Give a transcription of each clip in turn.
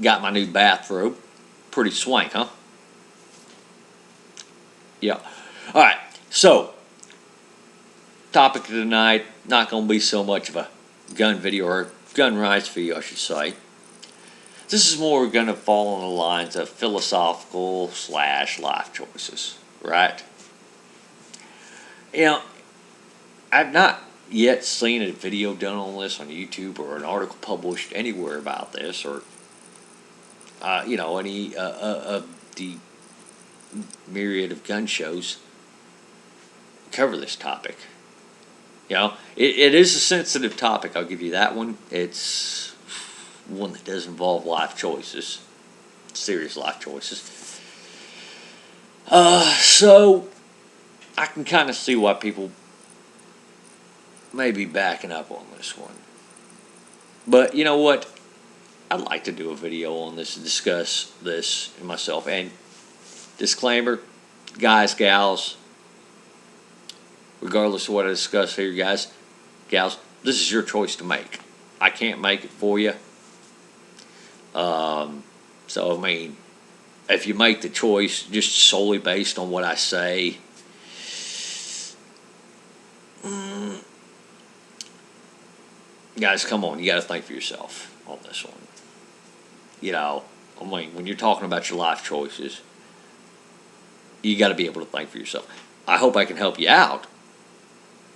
got my new bathrobe. Pretty swank, huh? Yeah. All right. So, topic of tonight, not going to be so much of a gun video, or gun rights video, I should say. This is more going to fall on the lines of philosophical / life choices, right? You know, I've not yet seen a video done on this on YouTube or an article published anywhere about this, or any of the myriad of gun shows cover this topic. It is a sensitive topic. I'll give you that one. It's one that does involve life choices, serious life choices. So I can kind of see why people may be backing up on this one. But you know what? I'd like to do a video on this and discuss this myself. And disclaimer, guys, gals, regardless of what I discuss here, guys, gals, this is your choice to make. I can't make it for you. So, I mean, if you make the choice just solely based on what I say, guys, come on, you got to think for yourself on this one. I mean, when you're talking about your life choices, you got to be able to think for yourself. I hope I can help you out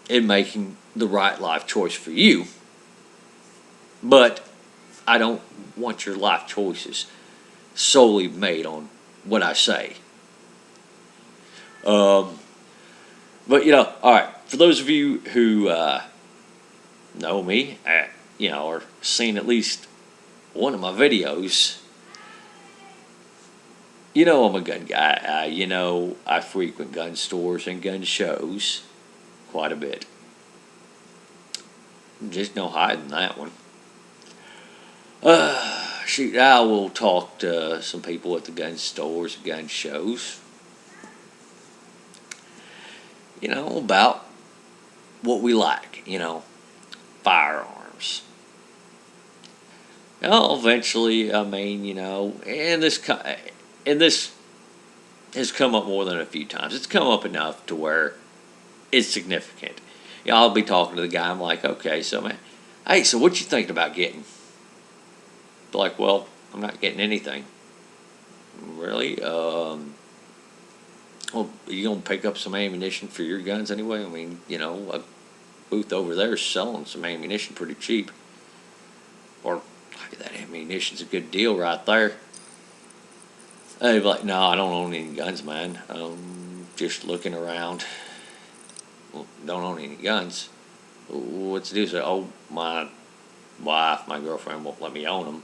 in making the right life choice for you, but I don't want your life choices solely made on what I say. But all right, for those of you who know me, or seen at least one of my videos, I'm a gun guy. I frequent gun stores and gun shows quite a bit. Just no hiding that one. Shoot, I will talk to some people at the gun stores, gun shows, about what we like, firearms. Eventually, I mean, and this has come up more than a few times. It's come up enough to where it's significant. I'll be talking to the guy. I'm like, okay, so man, hey, so what you thinking about getting? Be like, well, I'm not getting anything. Really? Well, are you gonna pick up some ammunition for your guns anyway? I mean, a booth over there is selling some ammunition pretty cheap. Or that ammunition's a good deal right there. They'd be like, no, I don't own any guns, man. Just looking around. Well, don't own any guns. What's the deal? Say, oh, my wife, my girlfriend won't let me own them.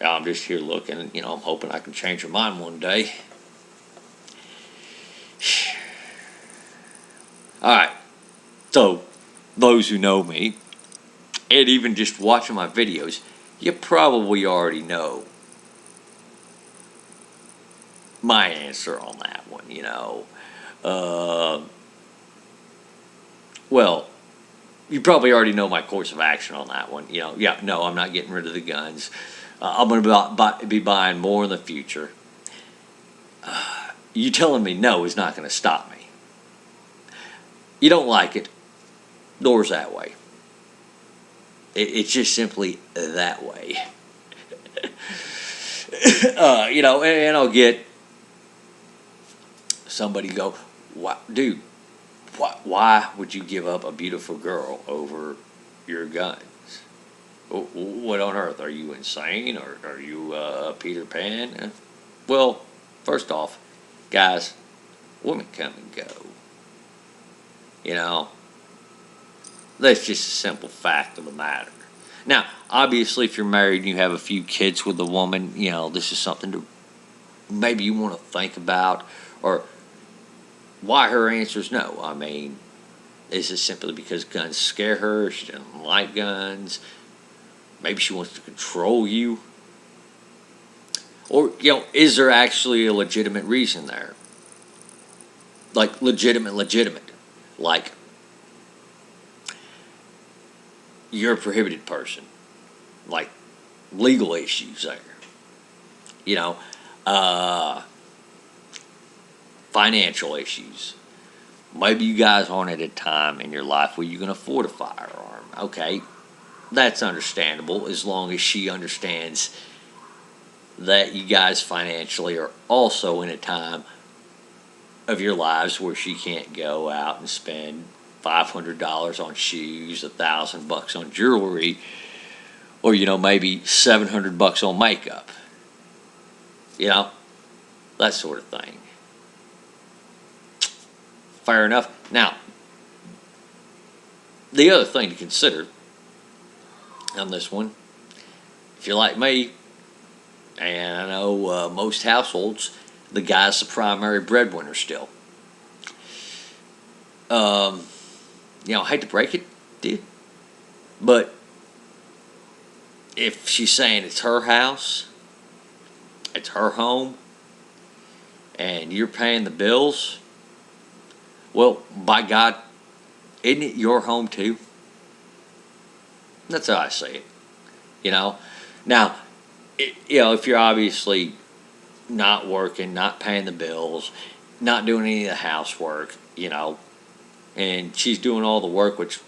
I'm just here looking, and I'm hoping I can change her mind one day. All right. So, those who know me, and even just watching my videos, you probably already know my answer on that one. Well, you probably already know my course of action on that one. No, I'm not getting rid of the guns. I'm going to be buying more in the future. You telling me no is not going to stop me. You don't like it, door's that way. It's just simply that way. And I'll get somebody go, dude, why would you give up a beautiful girl over your guns? What on earth? Are you insane? Or are you Peter Pan? Well, first off, guys, women come and go. That's just a simple fact of the matter. Now, obviously, if you're married and you have a few kids with a woman, this is something to maybe you want to think about, or why her answer is no. I mean, is it simply because guns scare her? She doesn't like guns. Maybe she wants to control you. Or, is there actually a legitimate reason there? Like, legitimate. Like, you're a prohibited person. Like, legal issues there. You know, uh, financial issues. Maybe you guys aren't at a time in your life where you can afford a firearm. Okay, that's understandable as long as she understands that you guys financially are also in a time of your lives where she can't go out and spend $500 on shoes, $1,000 on jewelry, or maybe $700 on makeup. You know, that sort of thing. Fair enough. Now, the other thing to consider on this one, if you're like me, and I know most households, the guy's the primary breadwinner still. I hate to break it to you, but if she's saying it's her house, it's her home, and you're paying the bills, well, by God, isn't it your home too? That's how I say it. Now, if you're obviously not working, not paying the bills, not doing any of the housework, and she's doing all the work, which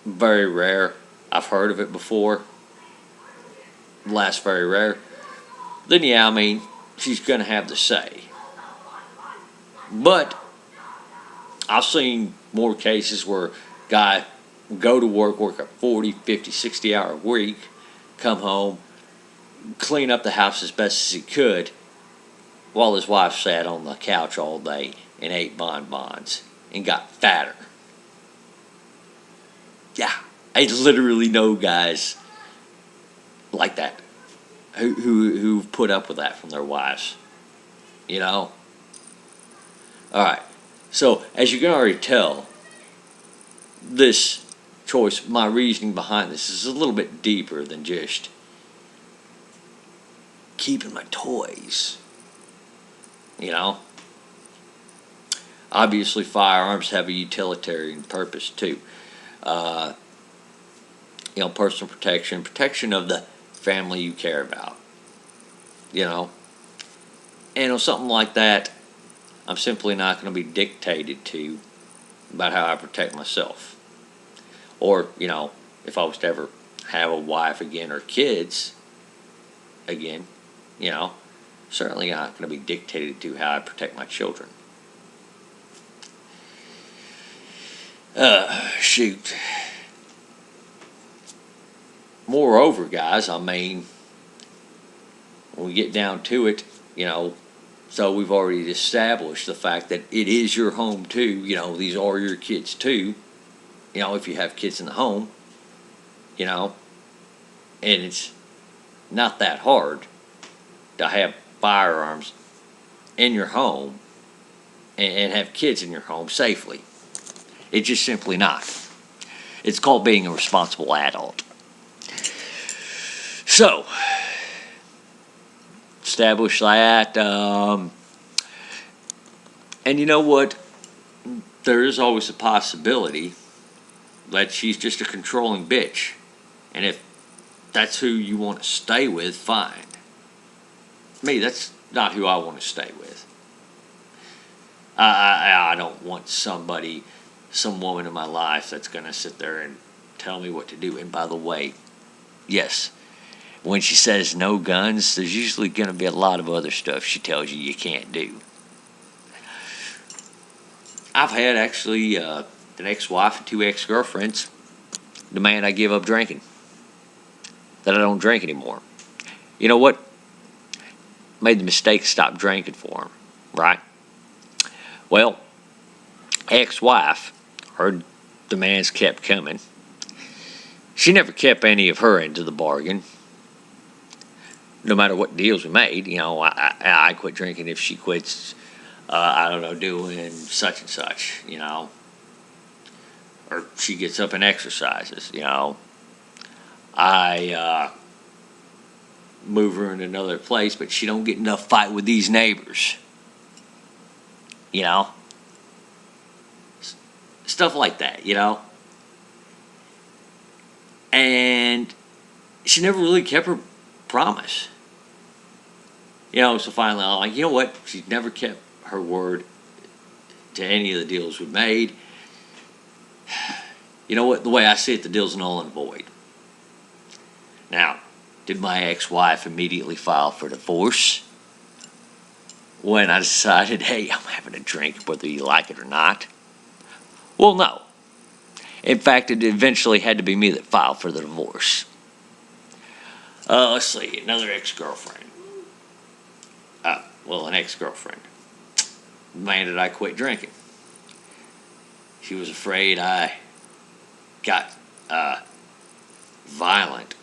very rare. I've heard of it before. Last very rare. Then she's gonna have the say. But I've seen more cases where guy go to work a 40, 50, 60-hour week, come home, clean up the house as best as he could, while his wife sat on the couch all day and ate bonbons and got fatter. Yeah, I literally know guys like that who put up with that from their wives. All right. So as you can already tell, this choice, my reasoning behind this is a little bit deeper than just keeping my toys. Obviously firearms have a utilitarian purpose too. Personal protection of the family you care about. And on something like that, I'm simply not going to be dictated to about how I protect myself. Or, if I was to ever have a wife again or kids again, certainly not going to be dictated to how I protect my children. Shoot. Moreover, guys, when we get down to it, so we've already established the fact that it is your home too. These are your kids too. If you have kids in the home, and it's not that hard to have firearms in your home and have kids in your home safely. It's just simply not. It's called being a responsible adult. So, establish that. And you know what? There is always a possibility that she's just a controlling bitch. And if that's who you want to stay with, fine. Me, that's not who I want to stay with. I don't want some woman in my life that's going to sit there and tell me what to do. And by the way, yes, when she says no guns, there's usually going to be a lot of other stuff she tells you can't do. I've had actually an ex-wife and 2 ex-girlfriends demand I give up drinking, that I don't drink anymore. You know what? Made the mistake to stop drinking for them, right? Well, ex-wife, her demands kept coming. She never kept any of her end of the bargain. No matter what deals we made, I quit drinking if she quits, doing such and such, or she gets up and exercises, I move her in another place, but she don't get enough fight with these neighbors, stuff like that, and she never really kept her promise. So finally I'm like, you know what? She's never kept her word to any of the deals we made. You know what? The way I see it, the deal's null and void. Now, did my ex-wife immediately file for divorce when I decided, hey, I'm having a drink whether you like it or not? Well, no. In fact, it eventually had to be me that filed for the divorce. Let's see, another ex-girlfriend. An ex-girlfriend. Demanded I quit drinking. She was afraid I got violent.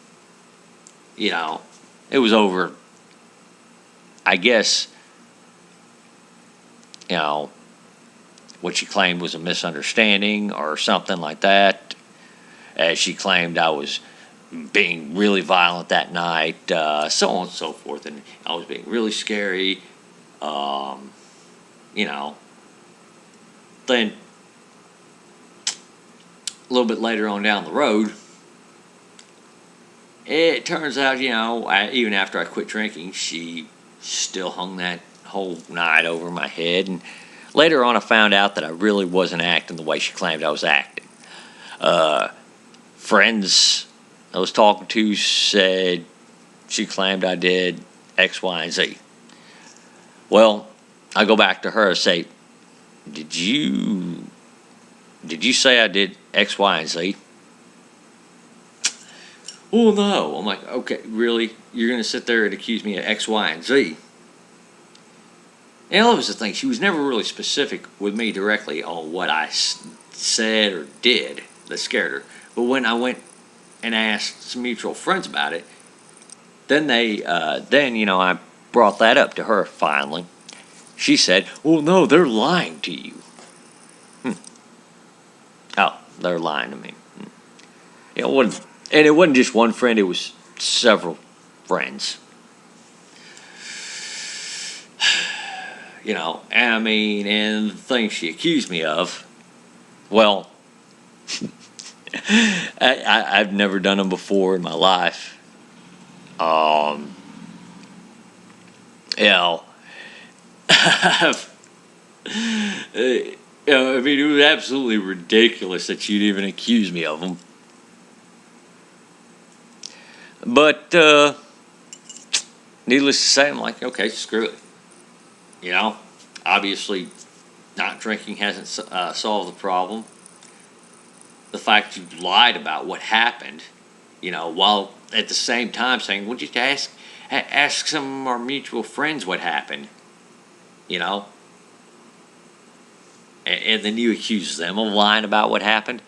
It was over, I guess, what she claimed was a misunderstanding or something like that. As she claimed I was being really violent that night, so on and so forth, and I was being really scary. Then a little bit later on down the road, it turns out, even after I quit drinking, she still hung that whole night over my head. And later on, I found out that I really wasn't acting the way she claimed I was acting. Friends I was talking to said she claimed I did X, Y, and Z. Well, I go back to her and say, Did you say I did X, Y, and Z? Well, no. I'm like, okay, really? You're going to sit there and accuse me of X, Y, and Z? And that was the thing. She was never really specific with me directly on what I said or did that scared her. But when I went and asked some mutual friends about it, then I brought that up to her finally. She said, well, no, they're lying to you. Oh, they're lying to me. And it wasn't just one friend, it was several friends. And the thing she accused me of, well, I've never done them before in my life. It was absolutely ridiculous that you'd even accuse me of them. But needless to say, I'm like, okay, screw it. Obviously, not drinking hasn't solved the problem. The fact you lied about what happened, while at the same time saying, "Would you ask some of our mutual friends what happened?" And then you accuse them of lying about what happened.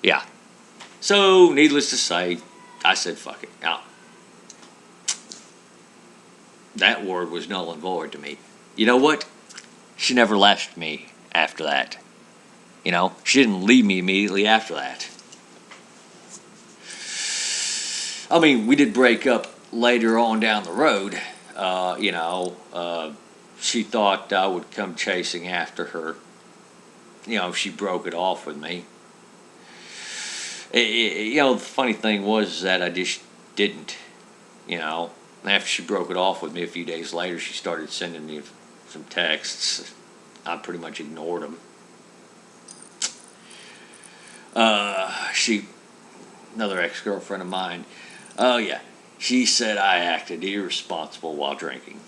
Yeah. So, needless to say, I said, "Fuck it." Now, that word was null and void to me. You know what? She never left me after that. She didn't leave me immediately after that. I mean, we did break up later on down the road. She thought I would come chasing after her. If she broke it off with me. The funny thing was that I just didn't. After she broke it off with me a few days later, she started sending me some texts. I pretty much ignored them. Another ex-girlfriend of mine, oh yeah, she said I acted irresponsible while drinking.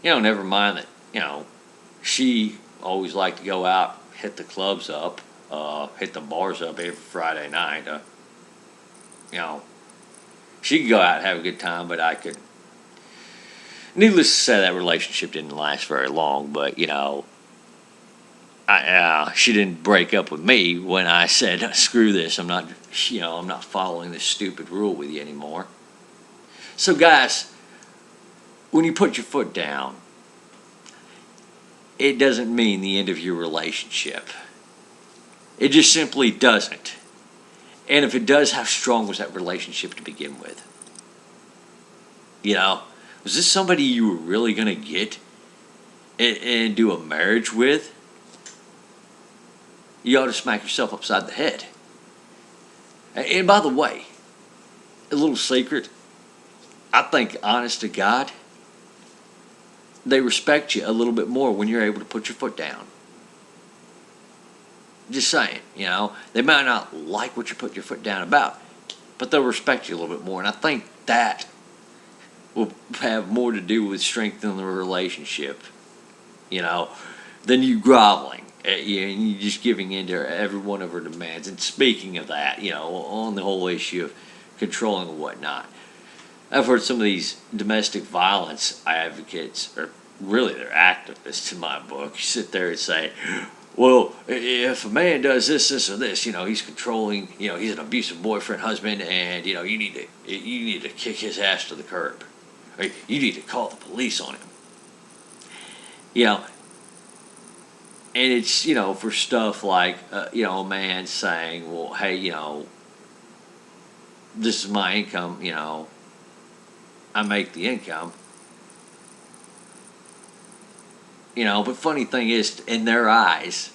Never mind that, she always liked to go out, hit the clubs up, hit the bars up every Friday night. She could go out and have a good time, but I could. Needless to say, that relationship didn't last very long, but, she didn't break up with me when I said, screw this, I'm not following this stupid rule with you anymore. So, guys, when you put your foot down, it doesn't mean the end of your relationship. It just simply doesn't. And if it does, how strong was that relationship to begin with? Was this somebody you were really going to get and do a marriage with? You ought to smack yourself upside the head. And by the way, a little secret, I think, honest to God, they respect you a little bit more when you're able to put your foot down. Just saying, they might not like what you put your foot down about, but they'll respect you a little bit more. And I think that will have more to do with strengthening the relationship, than you groveling. And you just giving in to every one of her demands. And speaking of that, on the whole issue of controlling and whatnot, I've heard some of these domestic violence advocates, or really they're activists in my book, sit there and say, well, if a man does this, or this, he's controlling, he's an abusive boyfriend, husband, and, you need to kick his ass to the curb. Or you need to call the police on him. And it's, for stuff like, a man saying, well, hey, this is my income, I make the income. But funny thing is, in their eyes,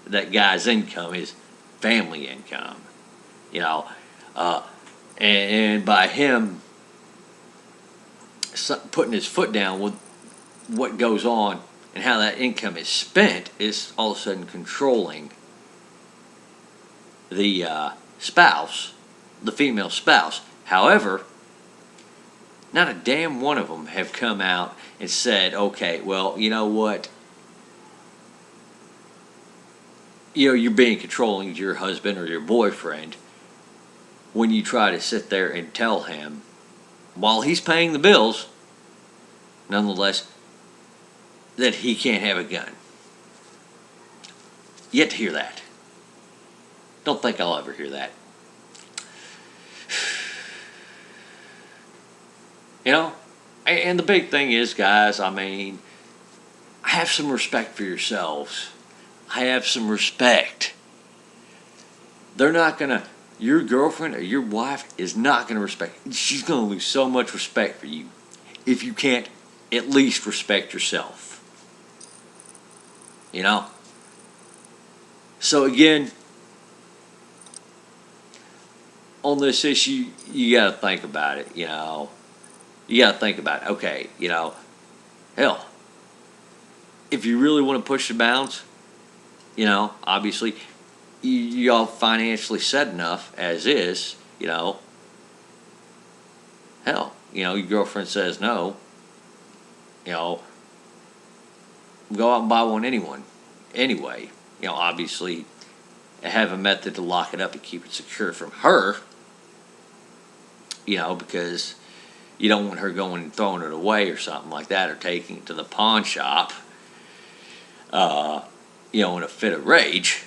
that guy's income is family income. And by him putting his foot down with what goes on and how that income is spent, is all of a sudden controlling the spouse, the female spouse. However, not a damn one of them have come out and said, okay, well, you know what? You're being controlling to your husband or your boyfriend when you try to sit there and tell him, while he's paying the bills, nonetheless, that he can't have a gun. Yet to hear that. Don't think I'll ever hear that. And the big thing is, guys, have some respect for yourselves. Have some respect. They're not going to, your girlfriend or your wife is not going to respect. She's going to lose so much respect for you if you can't at least respect yourself. So again, on this issue, you got to think about it, You got to think about it. Okay, hell, if you really want to push the bounds, obviously, y'all financially set enough as is, hell, your girlfriend says no, go out and buy one anyway, obviously, have a method to lock it up and keep it secure from her, because you don't want her going and throwing it away or something like that, or taking it to the pawn shop, in a fit of rage.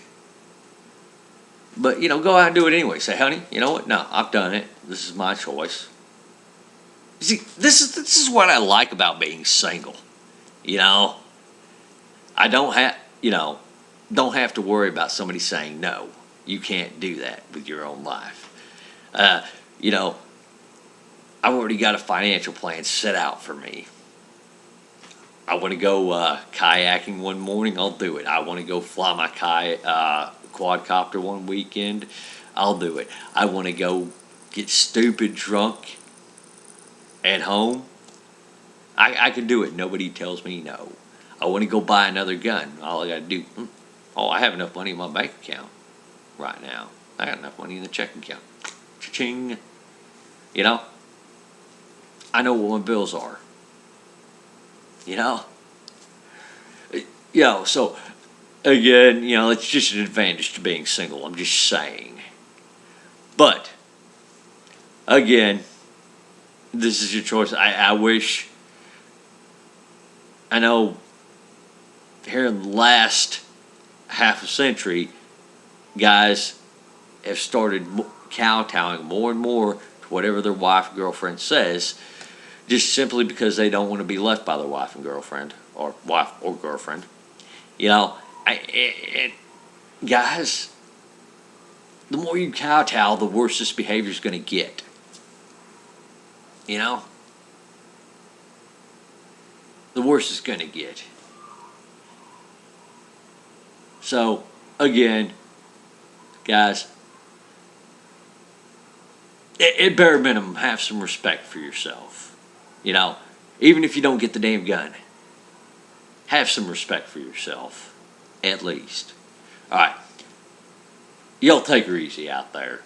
But, go out and do it anyway. Say, honey, you know what? No, I've done it. This is my choice. You see, this is what I like about being single. I don't have to worry about somebody saying no. You can't do that with your own life. I've already got a financial plan set out for me. I want to go kayaking one morning, I'll do it. I want to go fly my quadcopter one weekend, I'll do it. I want to go get stupid drunk at home, I can do it. Nobody tells me no. I want to go buy another gun. All I got to do, I have enough money in my bank account right now. I got enough money in the checking account. Cha-ching. I know what my bills are. So again, it's just an advantage to being single. I'm just saying. But again, this is your choice. I wish, I know here in the last half a century, guys have started kowtowing more and more to whatever their wife or girlfriend says, just simply because they don't want to be left by their wife and girlfriend, or wife or girlfriend. Guys, the more you kowtow, the worse this behavior is going to get. The worse it's going to get. So, again, guys, At bare minimum, have some respect for yourself. You know, even if you don't get the damn gun, have some respect for yourself, at least. All right, y'all take her easy out there.